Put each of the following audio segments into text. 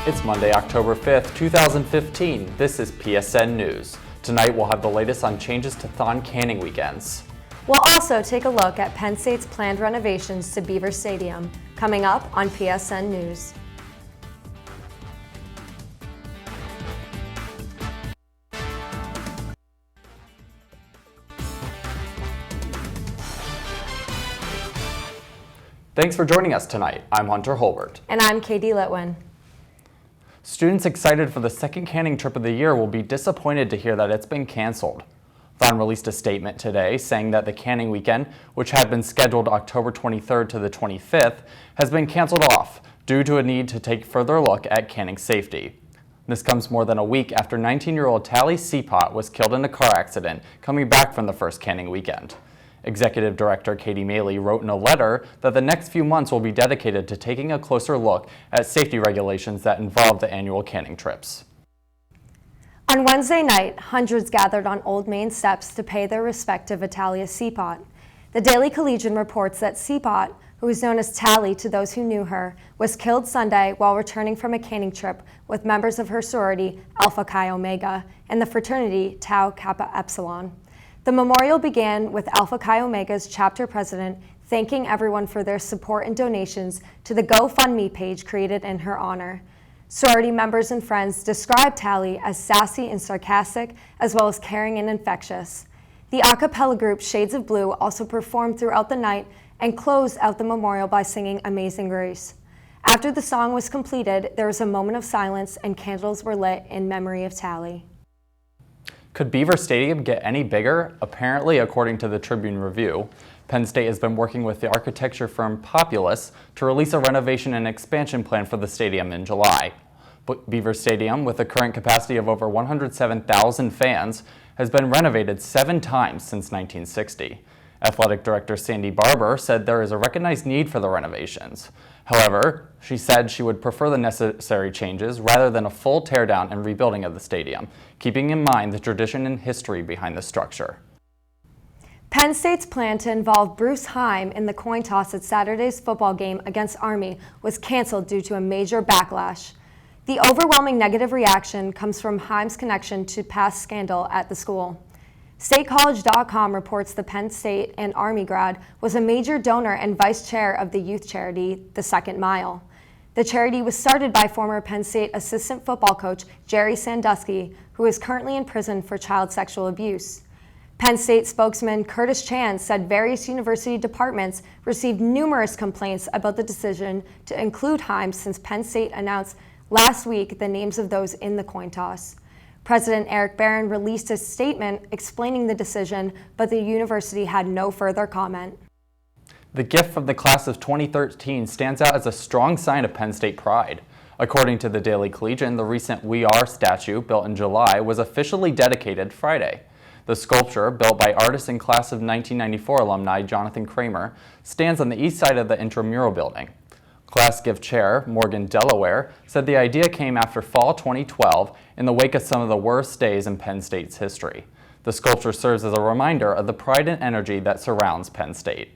It's Monday, October 5th, 2015. This is PSN News. Tonight we'll have the latest on changes to Thon Canning weekends. We'll also take a look at Penn State's planned renovations to Beaver Stadium, coming up on PSN News. Thanks for joining us tonight. I'm Hunter Holbert. And I'm Katie Litwin. Students excited for the second canning trip of the year will be disappointed to hear that it's been canceled. Thon released a statement today saying that the canning weekend, which had been scheduled October 23rd to the 25th, has been canceled off due to a need to take further look at canning safety. This comes more than a week after 19-year-old Tally Seapot was killed in a car accident coming back from the first canning weekend. Executive Director Katie Maley wrote in a letter that the next few months will be dedicated to taking a closer look at safety regulations that involve the annual canning trips. On Wednesday night, hundreds gathered on Old Main steps to pay their respect to Vitalia Seapot. The Daily Collegian reports that Seapot, who is known as Tally to those who knew her, was killed Sunday while returning from a canning trip with members of her sorority Alpha Chi Omega and the fraternity Tau Kappa Epsilon. The memorial began with Alpha Chi Omega's chapter president thanking everyone for their support and donations to the GoFundMe page created in her honor. Sorority members and friends described Tally as sassy and sarcastic, as well as caring and infectious. The a cappella group Shades of Blue also performed throughout the night and closed out the memorial by singing Amazing Grace. After the song was completed, there was a moment of silence and candles were lit in memory of Tally. Could Beaver Stadium get any bigger? Apparently, according to the Tribune Review, Penn State has been working with the architecture firm Populous to release a renovation and expansion plan for the stadium in July. But Beaver Stadium, with a current capacity of over 107,000 fans, has been renovated 7 times since 1960. Athletic Director Sandy Barber said there is a recognized need for the renovations. However, she said she would prefer the necessary changes rather than a full teardown and rebuilding of the stadium, keeping in mind the tradition and history behind the structure. Penn State's plan to involve Bruce Heim in the coin toss at Saturday's football game against Army was canceled due to a major backlash. The overwhelming negative reaction comes from Heim's connection to past scandal at the school. StateCollege.com reports the Penn State and Army grad was a major donor and vice chair of the youth charity, The Second Mile. The charity was started by former Penn State assistant football coach Jerry Sandusky, who is currently in prison for child sexual abuse. Penn State spokesman Curtis Chan said various university departments received numerous complaints about the decision to include Heim since Penn State announced last week the names of those in the coin toss. President Eric Barron released a statement explaining the decision, but the university had no further comment. The gift from the class of 2013 stands out as a strong sign of Penn State pride. According to the Daily Collegian, the recent We Are statue, built in July, was officially dedicated Friday. The sculpture, built by artist and class of 1994 alumni Jonathan Kramer, stands on the east side of the intramural building. Class gift chair Morgan Delaware said the idea came after fall 2012 in the wake of some of the worst days in Penn State's history. The sculpture serves as a reminder of the pride and energy that surrounds Penn State.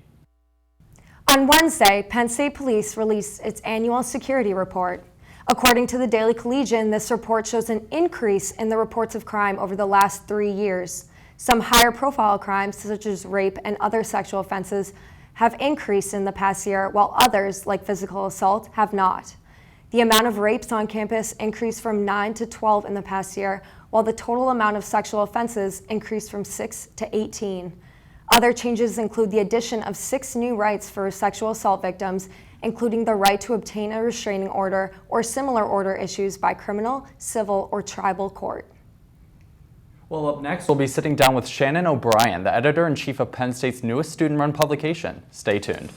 On Wednesday, Penn State Police released its annual security report. According to the Daily Collegian, this report shows an increase in the reports of crime over the last 3 years. Some higher profile crimes, such as rape and other sexual offenses, have increased in the past year, while others, like physical assault, have not. The amount of rapes on campus increased from 9 to 12 in the past year, while the total amount of sexual offenses increased from 6 to 18. Other changes include the addition of 6 new rights for sexual assault victims, including the right to obtain a restraining order or similar order issues by criminal, civil, or tribal court. Well, up next, we'll be sitting down with Shannon O'Brien, the editor-in-chief of Penn State's newest student-run publication. Stay tuned.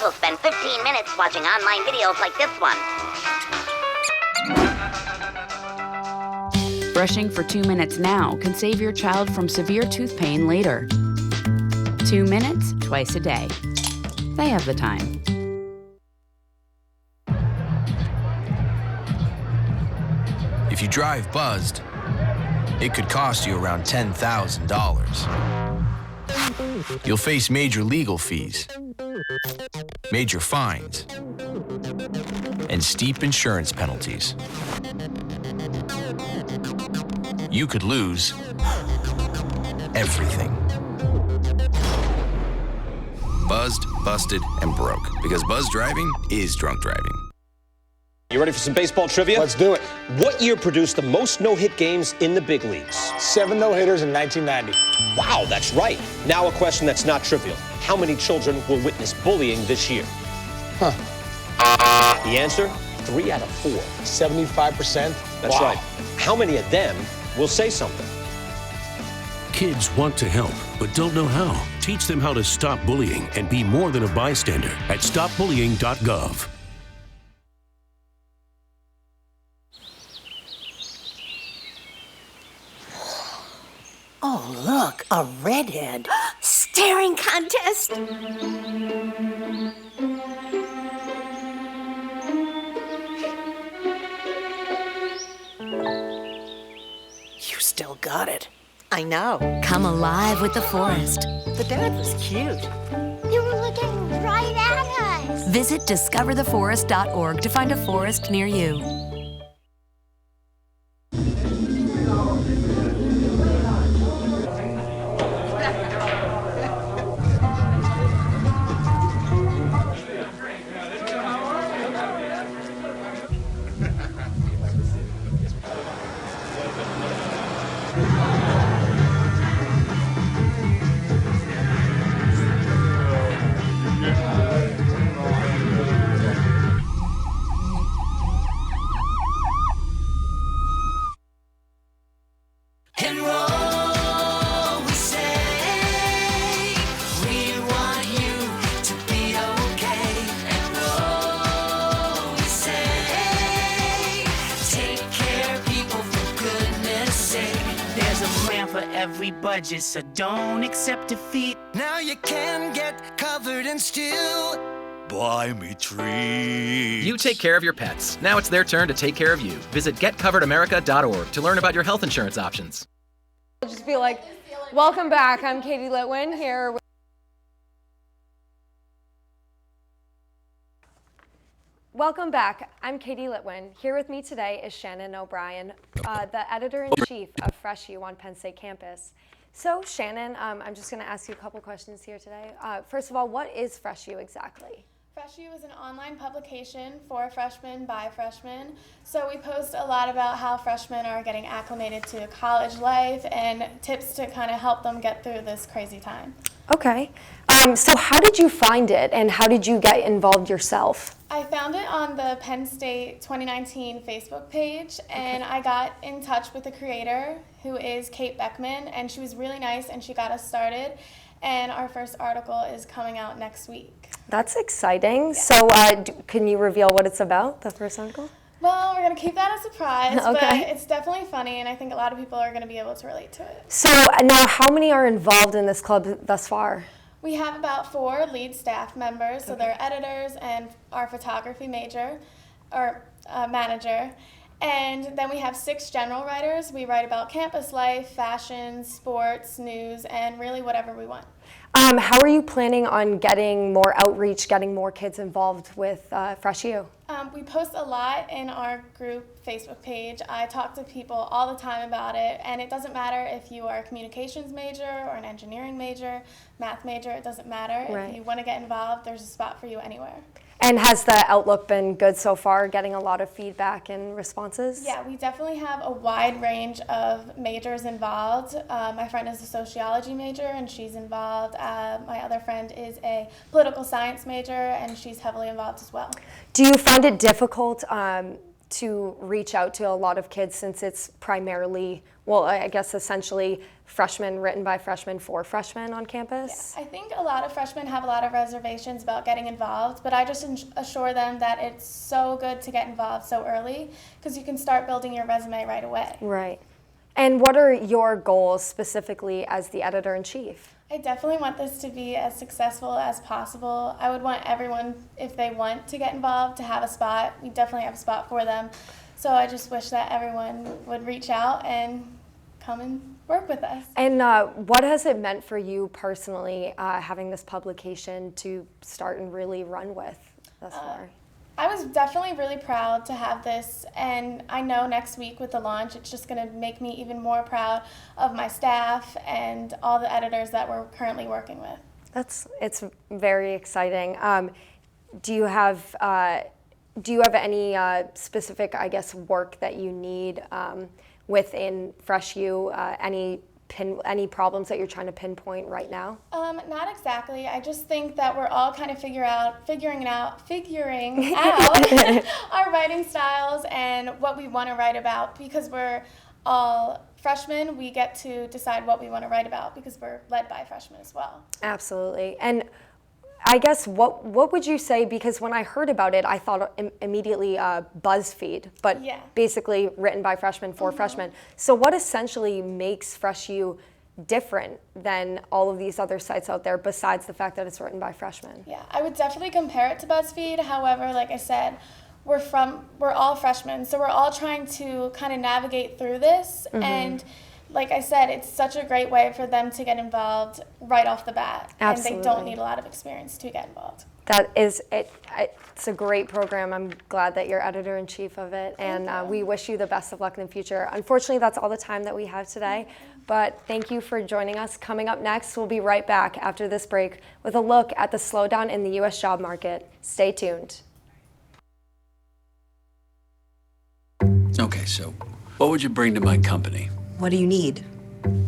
Will spend 15 minutes watching online videos like this one. Brushing for 2 minutes now can save your child from severe tooth pain later. 2 minutes twice a day. They have the time. If you drive buzzed, it could cost you around $10,000. You'll face major legal fees, major fines, and steep insurance penalties. You could lose everything. Buzzed, busted, and broke. Because buzz driving is drunk driving. You ready for some baseball trivia? Let's do it. What year produced the most no-hit games in the big leagues? 7 no-hitters in 1990. Wow, that's right. Now a question that's not trivial. How many children will witness bullying this year? The answer, 3 out of 4. 75%? That's right. How many of them will say something? Kids want to help, but don't know how. Teach them how to stop bullying and be more than a bystander at stopbullying.gov. Oh, look, a redhead. Staring contest. You still got it. I know. Come alive with the forest. The dad was cute. They were looking right at us. Visit discovertheforest.org to find a forest near you. Every budget, so don't accept defeat. Now you can get covered and still buy me treats. You take care of your pets. Now it's their turn to take care of you. Visit getcoveredamerica.org to learn about your health insurance options. I'll just be like, welcome back. I'm Katie Litwin here with Welcome back. I'm Katie Litwin. Here with me today is Shannon O'Brien, the editor-in-chief of Fresh U on Penn State campus. So Shannon, I'm just going to ask you a couple questions here today. First of all, what is Fresh U exactly? Fresh U is an online publication for freshmen by freshmen. So we post a lot about how freshmen are getting acclimated to college life and tips to kind of help them get through this crazy time. Okay. So how did you find it and how did you get involved yourself? I found it on the Penn State 2019 Facebook page, and I got in touch with the creator, who is Kate Beckman, and she was really nice and she got us started. And our first article is coming out next week. That's exciting. Yeah. So can you reveal what it's about, the first article? Well, we're going to keep that a surprise, okay. But it's definitely funny, and I think a lot of people are going to be able to relate to it. So now how many are involved in this club thus far? We have about 4 lead staff members, so they're editors and our photography major, or manager. And then we have 6 general writers. We write about campus life, fashion, sports, news, and really whatever we want. How are you planning on getting more outreach, getting more kids involved with Fresh U? We post a lot in our group Facebook page. I talk to people all the time about it, and it doesn't matter if you are a communications major or an engineering major, math major, it doesn't matter. Right. If you want to get involved, there's a spot for you anywhere. And has the outlook been good so far, getting a lot of feedback and responses? Yeah, we definitely have a wide range of majors involved. My friend is a sociology major and she's involved. My other friend is a political science major and she's heavily involved as well. Do you find it difficult to reach out to a lot of kids since it's primarily, well, I guess essentially freshmen written by freshmen for freshmen on campus? Yeah, I think a lot of freshmen have a lot of reservations about getting involved, but I just assure them that it's so good to get involved so early because you can start building your resume right away. Right. And what are your goals specifically as the editor-in-chief? I definitely want this to be as successful as possible. I would want everyone, if they want to get involved, to have a spot. We definitely have a spot for them. So I just wish that everyone would reach out and come and work with us. And what has it meant for you personally, having this publication to start and really run with thus far? I was definitely really proud to have this, and I know next week with the launch, it's just going to make me even more proud of my staff and all the editors that we're currently working with. It's very exciting. Do you have any specific, I guess, work that you need within Fresh U? Any problems that you're trying to pinpoint right now? Not exactly. I just think that we're all kind of figuring out our writing styles and what we want to write about. Because we're all freshmen, we get to decide what we want to write about because we're led by freshmen as well. Absolutely. And I guess what would you say, because when I heard about it, I thought immediately BuzzFeed, but basically written by freshmen for freshmen. So what essentially makes Fresh U different than all of these other sites out there besides the fact that it's written by freshmen? Yeah, I would definitely compare it to BuzzFeed. However, like I said, we're all freshmen, so we're all trying to kind of navigate through this. And like I said, it's such a great way for them to get involved right off the bat. Absolutely. And they don't need a lot of experience to get involved. That is it. It's a great program. I'm glad that you're editor-in-chief of it, and we wish you the best of luck in the future. Unfortunately, that's all the time that we have today, but thank you for joining us. Coming up next, we'll be right back after this break with a look at the slowdown in the U.S. job market. Stay tuned. Okay, so what would you bring to my company? What do you need?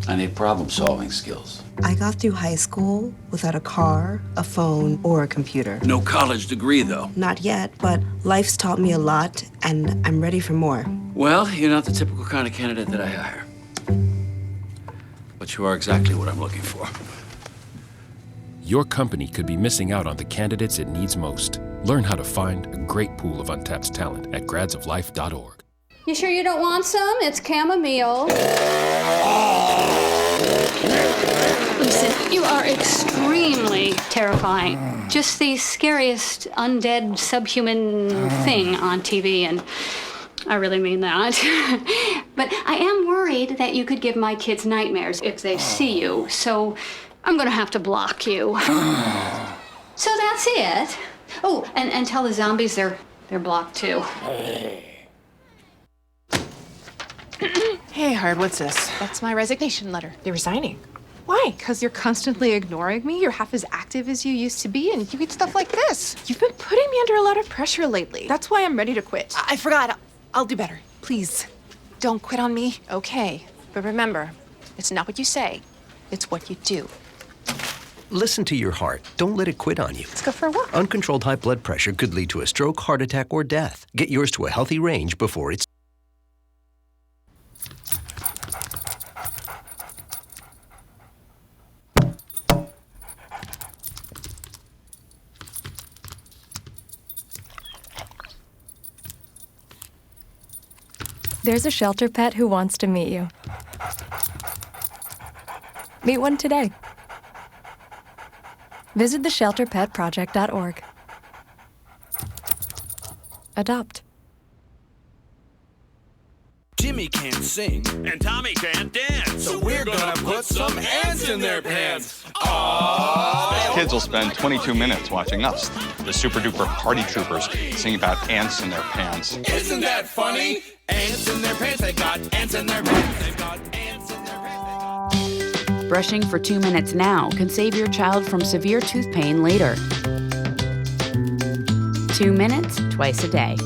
I need problem-solving skills. I got through high school without a car, a phone, or a computer. No college degree, though. Not yet, but life's taught me a lot, and I'm ready for more. Well, you're not the typical kind of candidate that I hire. But you are exactly what I'm looking for. Your company could be missing out on the candidates it needs most. Learn how to find a great pool of untapped talent at gradsoflife.org. You sure you don't want some? It's chamomile. Listen, you are extremely terrifying. Just the scariest undead subhuman thing on TV, and I really mean that. But I am worried that you could give my kids nightmares if they see you, so I'm gonna have to block you. So that's it. Oh, and tell the zombies they're blocked too. Hey, Hard, what's this? That's my resignation letter. You're resigning. Why? Because you're constantly ignoring me. You're half as active as you used to be, and you eat stuff like this. You've been putting me under a lot of pressure lately. That's why I'm ready to quit. I forgot. I'll do better. Please, don't quit on me. Okay, but remember, it's not what you say. It's what you do. Listen to your heart. Don't let it quit on you. Let's go for a walk. Uncontrolled high blood pressure could lead to a stroke, heart attack, or death. Get yours to a healthy range before it's... There's a shelter pet who wants to meet you. Meet one today. Visit theshelterpetproject.org. Adopt. Jimmy can't sing, and Tommy can't dance, so we're gonna put some ants in their pants. Aww. Kids will spend 22 minutes watching us, the super duper party troopers, sing about ants in their pants. Isn't that funny? Ants in their pants, they got ants in their pants, they've got ants in their pants. Brushing for 2 minutes now can save your child from severe tooth pain later. 2 minutes, twice a day.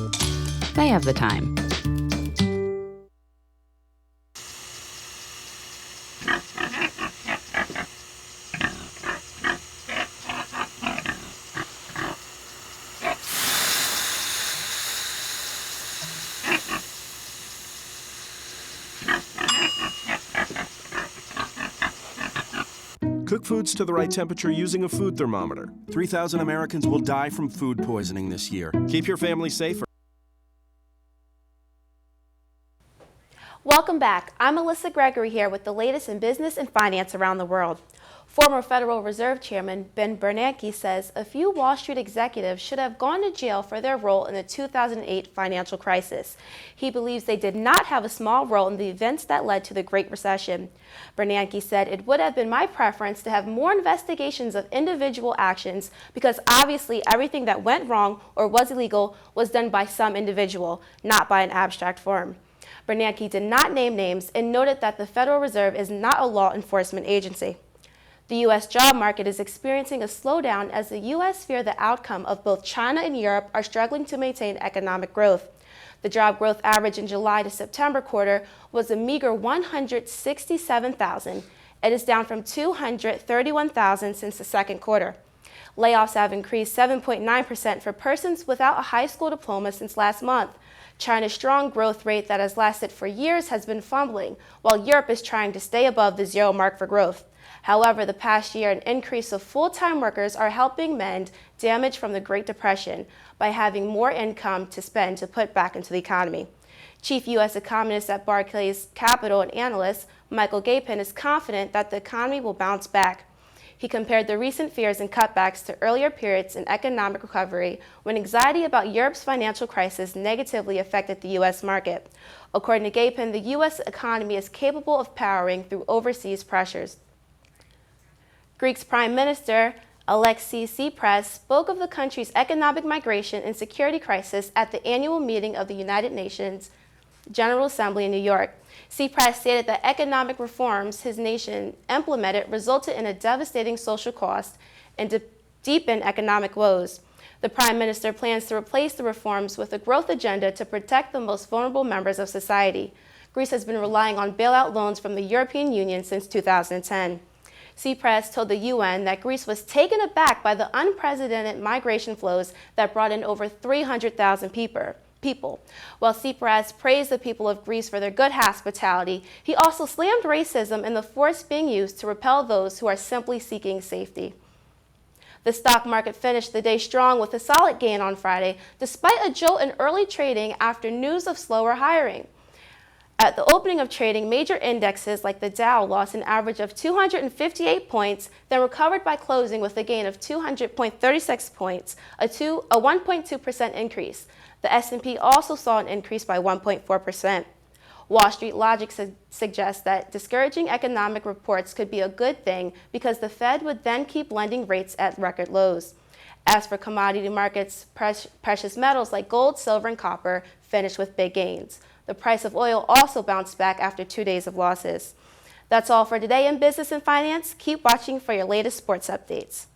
They have the time. Cook foods to the right temperature using a food thermometer. 3,000 Americans will die from food poisoning this year. Keep your family safer. Welcome back. I'm Melissa Gregory here with the latest in business and finance around the world. Former Federal Reserve Chairman Ben Bernanke says a few Wall Street executives should have gone to jail for their role in the 2008 financial crisis. He believes they did not have a small role in the events that led to the Great Recession. Bernanke said, "It would have been my preference to have more investigations of individual actions because obviously everything that went wrong or was illegal was done by some individual, not by an abstract firm." Bernanke did not name names and noted that the Federal Reserve is not a law enforcement agency. The U.S. job market is experiencing a slowdown as the U.S. fear the outcome of both China and Europe are struggling to maintain economic growth. The job growth average in July to September quarter was a meager 167,000. It is down from 231,000 since the second quarter. Layoffs have increased 7.9% for persons without a high school diploma since last month. China's strong growth rate that has lasted for years has been fumbling, while Europe is trying to stay above the zero mark for growth. However, the past year, an increase of full-time workers are helping mend damage from the Great Depression by having more income to spend to put back into the economy. Chief U.S. economist at Barclays Capital and analyst Michael Gapin is confident that the economy will bounce back. He compared the recent fears and cutbacks to earlier periods in economic recovery when anxiety about Europe's financial crisis negatively affected the U.S. market. According to Gapin, the U.S. economy is capable of powering through overseas pressures. Greece's Prime Minister Alexis Tsipras spoke of the country's economic migration and security crisis at the annual meeting of the United Nations General Assembly in New York. Tsipras stated that economic reforms his nation implemented resulted in a devastating social cost and deepened economic woes. The Prime Minister plans to replace the reforms with a growth agenda to protect the most vulnerable members of society. Greece has been relying on bailout loans from the European Union since 2010. Tsipras told the UN that Greece was taken aback by the unprecedented migration flows that brought in over 300,000 people. While Tsipras praised the people of Greece for their good hospitality, he also slammed racism and the force being used to repel those who are simply seeking safety. The stock market finished the day strong with a solid gain on Friday, despite a jolt in early trading after news of slower hiring. At the opening of trading, major indexes like the Dow lost an average of 258 points, then recovered by closing with a gain of 200.36 points, a 1.2% increase. The S&P also saw an increase by 1.4%. Wall Street logic suggests that discouraging economic reports could be a good thing because the Fed would then keep lending rates at record lows. As for commodity markets, precious metals like gold, silver, and copper finished with big gains. The price of oil also bounced back after 2 days of losses. That's all for today in business and finance. Keep watching for your latest sports updates.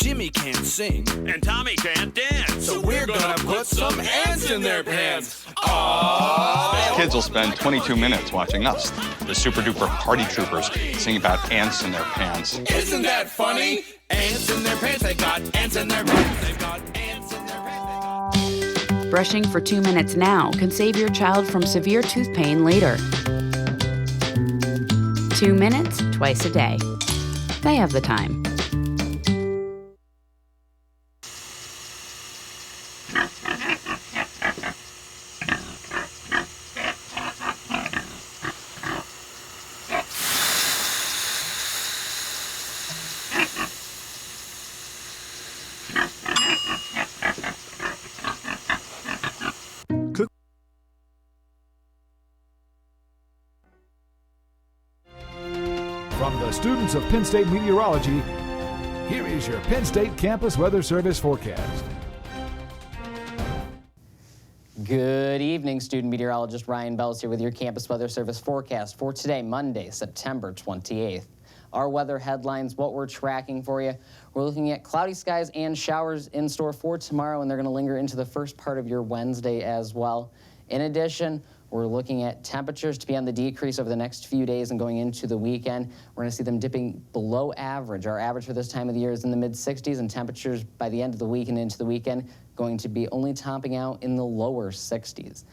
Jimmy can't sing and Tommy can't dance, so we're gonna put some ants in their pants. Aww. Kids will spend 22 minutes watching us, the super duper party troopers, sing about ants in their pants. Isn't that funny? Ants in their pants, they got ants in their pants, they've got ants in their pants. Brushing for 2 minutes now can save your child from severe tooth pain later. 2 minutes, twice a day. They have the time. From the students of Penn State Meteorology, here is your Penn State Campus Weather Service forecast. Good evening, student meteorologist Ryan Bells here with your Campus Weather Service forecast for today, Monday, September 28th. Our weather headlines, what we're tracking for you. We're looking at cloudy skies and showers in store for tomorrow, and they're going to linger into the first part of your Wednesday as well. In addition, we're looking at temperatures to be on the decrease over the next few days and going into the weekend. We're going to see them dipping below average. Our average for this time of the year is in the mid-60s, and temperatures by the end of the week and into the weekend going to be only topping out in the lower 60s.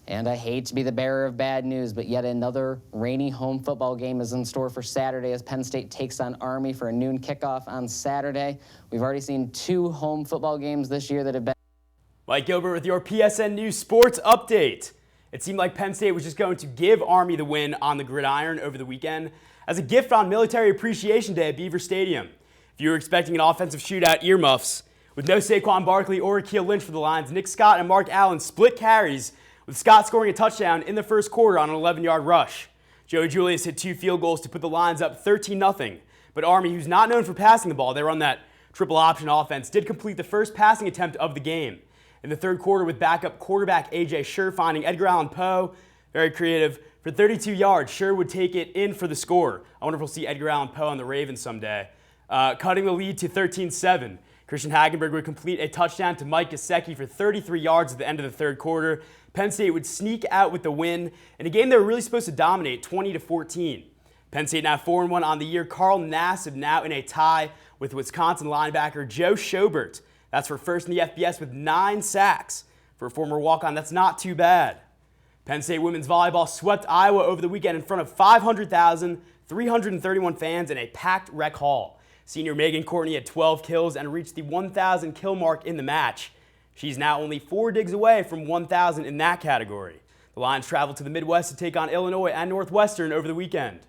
And I hate to be the bearer of bad news, but yet another rainy home football game is in store for Saturday as Penn State takes on Army for a noon kickoff on Saturday. We've already seen 2 home football games this year that have been... Mike Gilbert with your PSN News Sports Update. It seemed like Penn State was just going to give Army the win on the gridiron over the weekend as a gift on Military Appreciation Day at Beaver Stadium. If you were expecting an offensive shootout, earmuffs. With no Saquon Barkley or Akeel Lynch for the Lions, Nick Scott and Mark Allen split carries, with Scott scoring a touchdown in the first quarter on an 11-yard rush. Joey Julius hit 2 field goals to put the Lions up 13-0. But Army, who's not known for passing the ball, they run that triple option offense, did complete the first passing attempt of the game. In the third quarter, with backup quarterback A.J. Scher finding Edgar Allan Poe, very creative, for 32 yards. Scher would take it in for the score. I wonder if we'll see Edgar Allan Poe on the Ravens someday. Cutting the lead to 13-7. Christian Hagenberg would complete a touchdown to Mike Gesicki for 33 yards at the end of the third quarter. Penn State would sneak out with the win in a game they were really supposed to dominate, 20-14. Penn State now 4-1 on the year. Carl Nassib now in a tie with Wisconsin linebacker Joe Schobert. That's for first in the FBS with 9 sacks. For a former walk-on, that's not too bad. Penn State women's volleyball swept Iowa over the weekend in front of 500,331 fans in a packed rec hall. Senior Megan Courtney had 12 kills and reached the 1,000 kill mark in the match. She's now only 4 digs away from 1,000 in that category. The Lions traveled to the Midwest to take on Illinois and Northwestern over the weekend.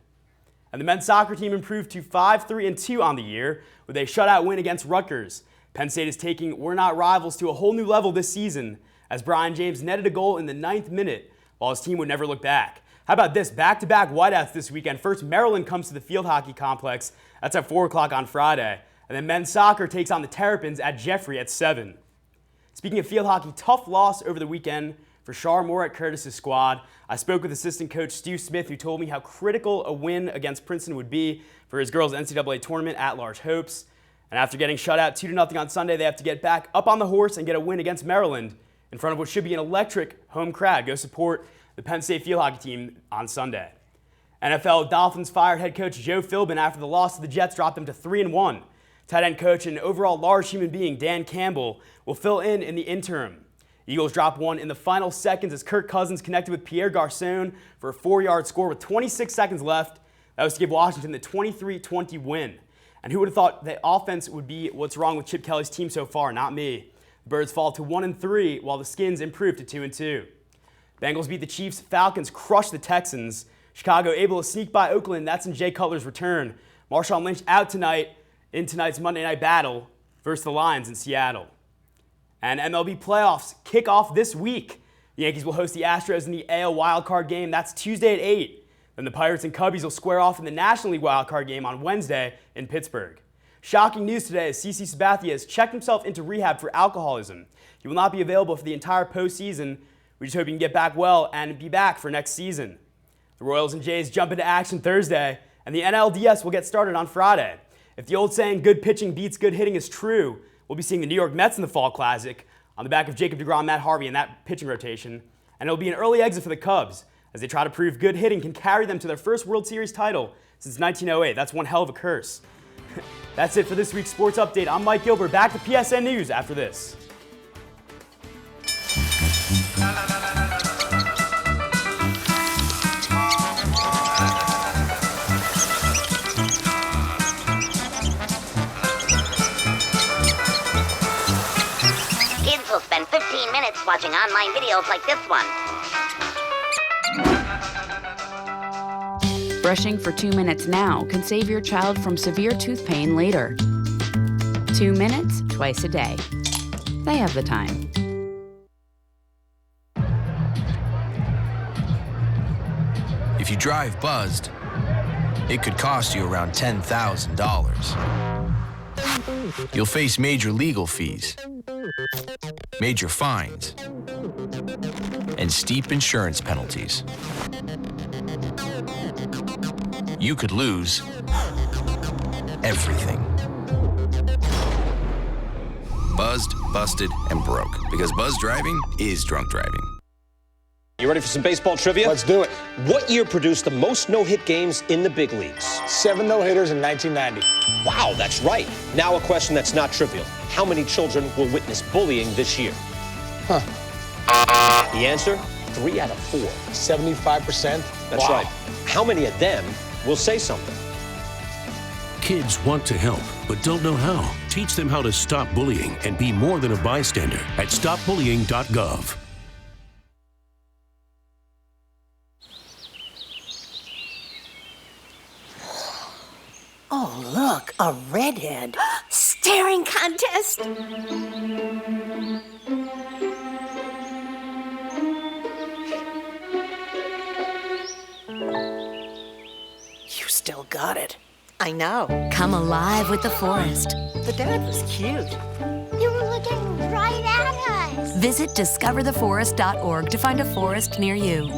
And the men's soccer team improved to 5-3-2 on the year with a shutout win against Rutgers. Penn State is taking We're Not Rivals to a whole new level this season as Brian James netted a goal in the 9th minute while his team would never look back. How about this? Back-to-back whiteouts this weekend. First, Maryland comes to the Field Hockey Complex. That's at 4 o'clock on Friday. And then men's soccer takes on the Terrapins at Jeffrey at 7. Speaking of field hockey, tough loss over the weekend for Shar Moore at Curtis's squad. I spoke with assistant coach Stu Smith, who told me how critical a win against Princeton would be for his girls' NCAA tournament at-large hopes. And after getting shut out 2-0 on Sunday, they have to get back up on the horse and get a win against Maryland in front of what should be an electric home crowd. Go support the Penn State field hockey team on Sunday. NFL Dolphins fired head coach Joe Philbin after the loss to the Jets dropped them to 3-1. Tight end coach and overall large human being Dan Campbell will fill in the interim. Eagles dropped one in the final seconds as Kirk Cousins connected with Pierre Garçon for a 4-yard score with 26 seconds left. That was to give Washington the 23-20 win. And who would have thought the offense would be what's wrong with Chip Kelly's team so far? Not me. The Birds fall to 1-3 while the Skins improve to 2-2. Bengals beat the Chiefs. Falcons crushed the Texans. Chicago able to sneak by Oakland. That's in Jay Cutler's return. Marshawn Lynch out tonight in tonight's Monday night battle versus the Lions in Seattle. And MLB playoffs kick off this week. The Yankees will host the Astros in the AL wildcard game. That's Tuesday at 8. Then the Pirates and Cubbies will square off in the National League wildcard game on Wednesday in Pittsburgh. Shocking news today as CeCe Sabathia has checked himself into rehab for alcoholism. He will not be available for the entire postseason. We just hope he can get back well and be back for next season. The Royals and Jays jump into action Thursday, and the NLDS will get started on Friday. If the old saying, good pitching beats good hitting, is true, we'll be seeing the New York Mets in the Fall Classic on the back of Jacob deGrom, Matt Harvey in that pitching rotation. And it'll be an early exit for the Cubs as they try to prove good hitting can carry them to their first World Series title since 1908. That's one hell of a curse. That's it for this week's Sports Update. I'm Mike Gilbert. Back to PSN News after this. Kids will spend 15 minutes watching online videos like this one. Brushing for 2 minutes now can save your child from severe tooth pain later. 2 minutes twice a day. They have the time. If you drive buzzed, it could cost you around $10,000. You'll face major legal fees, major fines, and steep insurance penalties. You could lose everything. Buzzed, busted, and broke. Because buzz driving is drunk driving. You ready for some baseball trivia? Let's do it. What year produced the most no-hit games in the big leagues? 7 no-hitters in 1990. Wow, that's right. Now a question that's not trivial. How many children will witness bullying this year? The answer? 3 out of 4. 75%? That's right. How many of them will say something? Kids want to help, but don't know how. Teach them how to stop bullying and be more than a bystander at stopbullying.gov. A redhead? Staring contest? You still got it. I know. Come alive with the forest. The dad was cute. You were looking right at us. Visit discovertheforest.org to find a forest near you.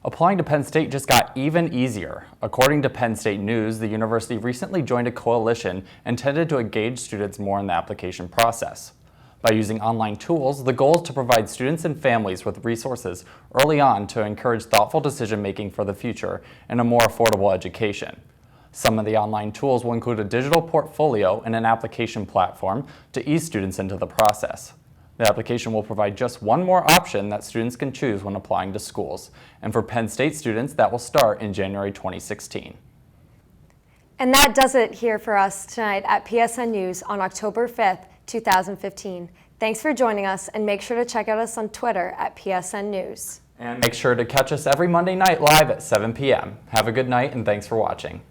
Applying to Penn State just got even easier. According to Penn State News, the university recently joined a coalition intended to engage students more in the application process. By using online tools, the goal is to provide students and families with resources early on to encourage thoughtful decision-making for the future and a more affordable education. Some of the online tools will include a digital portfolio and an application platform to ease students into the process. The application will provide just one more option that students can choose when applying to schools. And for Penn State students, that will start in January 2016. And that does it here for us tonight at PSN News on October 5th, 2015. Thanks for joining us, and make sure to check out us on Twitter at PSN News. And make sure to catch us every Monday night live at 7 p.m. Have a good night, and thanks for watching.